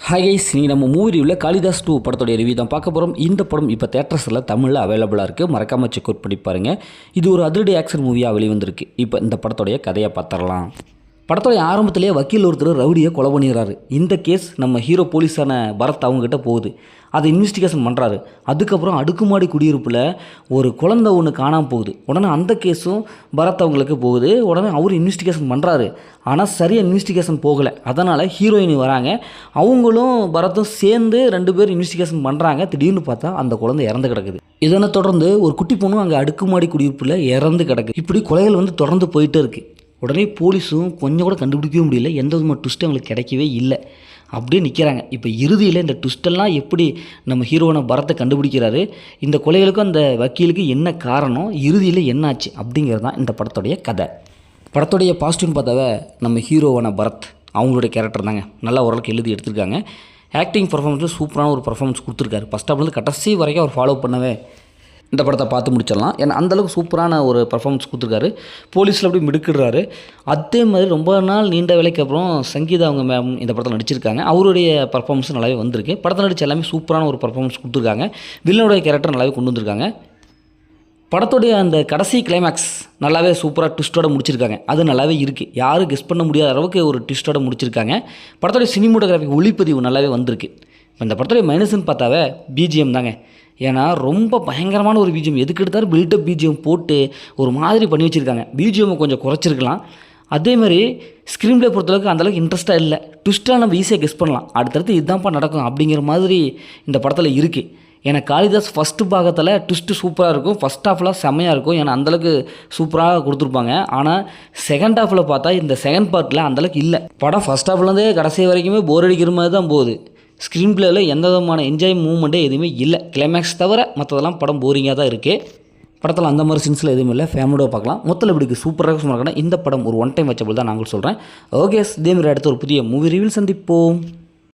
Hi guys, நீ நம்ம movie ரிவ்யூவில் காளிதாஸ் 2 படத்தோடைய ரிவ்யூ தான் பார்க்க போகிறோம். இந்த படம் இப்போ தேட்டர்ஸில் தமிழில் அவைலபிளாக இருக்குது. மறக்காமல் செக் அவுட் பண்ணி பாருங்கள். இது ஒரு அதிரடி ஆக்ஷன் மூவியாக வெளிவந்திருக்கு. இப்போ இந்த படத்தோடைய கதையை பார்த்துடலாம். படத்தோடைய ஆரம்பத்திலேயே வக்கீல் ஒருத்தர் ரவுடியை கொலை பண்ணிடுறாரு. இந்த கேஸ் நம்ம ஹீரோ போலீஸான பரத் அவங்ககிட்ட போகுது. அதை இன்வெஸ்டிகேஷன் பண்ணுறாரு. அதுக்கப்புறம் அடுக்குமாடி குடியிருப்பில் ஒரு குழந்தை ஒன்று காணாமல் போகுது. உடனே அந்த கேஸும் பரத் அவங்களுக்கு போகுது. உடனே அவர் இன்வெஸ்டிகேஷன் பண்ணுறாரு. ஆனால் சரியாக இன்வெஸ்டிகேஷன் போகலை. அதனால் ஹீரோயினி வராங்க. அவங்களும் பரத்தும் சேர்ந்து 2 பேர் இன்வெஸ்டிகேஷன் பண்ணுறாங்க. திடீர்னு பார்த்தா அந்த குழந்தை இறந்து கிடக்குது. இதனை தொடர்ந்து ஒரு குட்டி பொண்ணு அங்கே அடுக்குமாடி குடியிருப்பில் இறந்து கிடக்குது. இப்படி கொலைகள் தொடர்ந்து போயிட்டே இருக்குது. உடனே போலீஸும் கொஞ்சம் கூட கண்டுபிடிக்கவே முடியல. எந்த விதமான ட்விஸ்ட்டும் அவங்களுக்கு கிடைக்கவே இல்லை. அப்படியே நிற்கிறாங்க. இப்போ இறுதியில் இந்த ட்விஸ்டெல்லாம் எப்படி நம்ம ஹீரோனை பரத்தை கண்டுபிடிக்கிறாரு, இந்த கொலைகளுக்கும் அந்த வக்கீலுக்கு என்ன காரணம், இறுதியில் என்னாச்சு அப்படிங்கிறது தான் இந்த படத்துடைய கதை. படத்துடைய பாசிட்டிவ்னு பார்த்தாவே நம்ம ஹீரோவான பரத் அவங்களுடைய கேரக்டர் தாங்க நல்லா ஓரளவுக்கு எழுதி எடுத்திருக்காங்க. ஆக்டிங் பர்ஃபார்மன்ஸில் சூப்பரான ஒரு பர்ஃபார்மன்ஸ் கொடுத்துருக்காரு. ஃபஸ்ட் ஹாஃப்லேருந்து கடைசி வரைக்கும் அவர் ஃபாலோ பண்ணவே இந்த படத்தை பார்த்து முடிச்சிடலாம். ஏன்னா அந்தளவுக்கு சூப்பரான ஒரு பர்ஃபார்மன்ஸ் கொடுத்துருக்காரு. போலீஸில் அப்படி மிடுக்கிடுறாரு. அதே மாதிரி ரொம்ப நாள் நீண்ட வேலைக்கு அப்புறம் சங்கீதா அவங்க மேம் இந்த படத்தில் நடிச்சிருக்காங்க. அவருடைய பர்ஃபார்மன்ஸ் நல்லாவே வந்திருக்கு. படத்தை நடித்த எல்லாமே சூப்பரான ஒரு பர்ஃபார்மன்ஸ் கொடுத்துருக்காங்க. வில்லனுடைய கேரக்டர் நல்லாவே கொண்டு வந்திருக்காங்க. படத்துடைய அந்த கடைசி கிளைமேக்ஸ் நல்லாவே சூப்பராக ட்விஸ்ட்டோட முடிச்சிருக்காங்க. அது நல்லாவே இருக்குது. யாரும் கெஸ் பண்ண முடியாத அளவுக்கு ஒரு ட்விஸ்ட்டோட முடிச்சிருக்காங்க. படத்துடைய சினிமோட்டோகிராஃபிக் ஒளிப்பதிவு நல்லாவே வந்திருக்கு. இந்த படத்துடைய மைனஸ்ன்னு பார்த்தாவே பிஜிஎம் தாங்க. ஏன்னா ரொம்ப பயங்கரமான ஒரு பிஜிஎம், எதுக்கு எடுத்தாலும் பில்டப் பிஜிஎம் போட்டு ஒரு மாதிரி பண்ணி வச்சுருக்காங்க. பிஜிஎம்மை கொஞ்சம் குறைச்சிருக்கலாம். அதேமாதிரி ஸ்க்ரீன் ப்ளே பொறுத்தளவுக்கு அந்தளவுக்கு இன்ட்ரெஸ்ட்டாக இல்லை. ட்விஸ்ட்டாக நம்ம ஈஸியாக கெஸ் பண்ணலாம். அடுத்தடுத்து இதுதான்ப்பா நடக்கும் அப்படிங்கிற மாதிரி இந்த படத்தில் இருக்குது. ஏன்னா காளிதாஸ் ஃபஸ்ட்டு பாகத்தில் ட்விஸ்ட்டு சூப்பராக இருக்கும். ஃபஸ்ட் ஹாஃப்லாம் செம்மையாக இருக்கும். ஏன்னா அந்தளவுக்கு சூப்பராக கொடுத்துருப்பாங்க. ஆனால் செகண்ட் ஹாஃபில் பார்த்தா இந்த செகண்ட் பார்ட்டில் அந்தளவுக்கு இல்லை. படம் ஃபஸ்ட் ஹாஃப்லேருந்தே கடைசி வரைக்குமே போர் அடிக்கிற மாதிரி தான் போகுது. ஸ்க்ரீன் பிளேயில் எந்த விதமான என்ஜாய் மூவ்மெண்ட்டே எதுவுமே இல்லை. கிளைமேக்ஸ் தவிர மற்றதெல்லாம் படம் போரிங்காக தான் இருக்குது. படத்தில் அந்த மாதிரி சீன்ஸில் எதுவும் இல்லை. ஃபேமிலியோட பார்க்கலாம். மொத்தத்தில் இப்படிக்கு சூப்பராக சொன்னாங்கன்னா இந்த படம் ஒரு ஒன் டைம் வச்சபோது தான் நாங்கள் சொல்கிறேன். ஓகே, இதேமாதிரி அடுத்த ஒரு புதிய மூவி ரிவ்யூவில் சந்திப்போம்.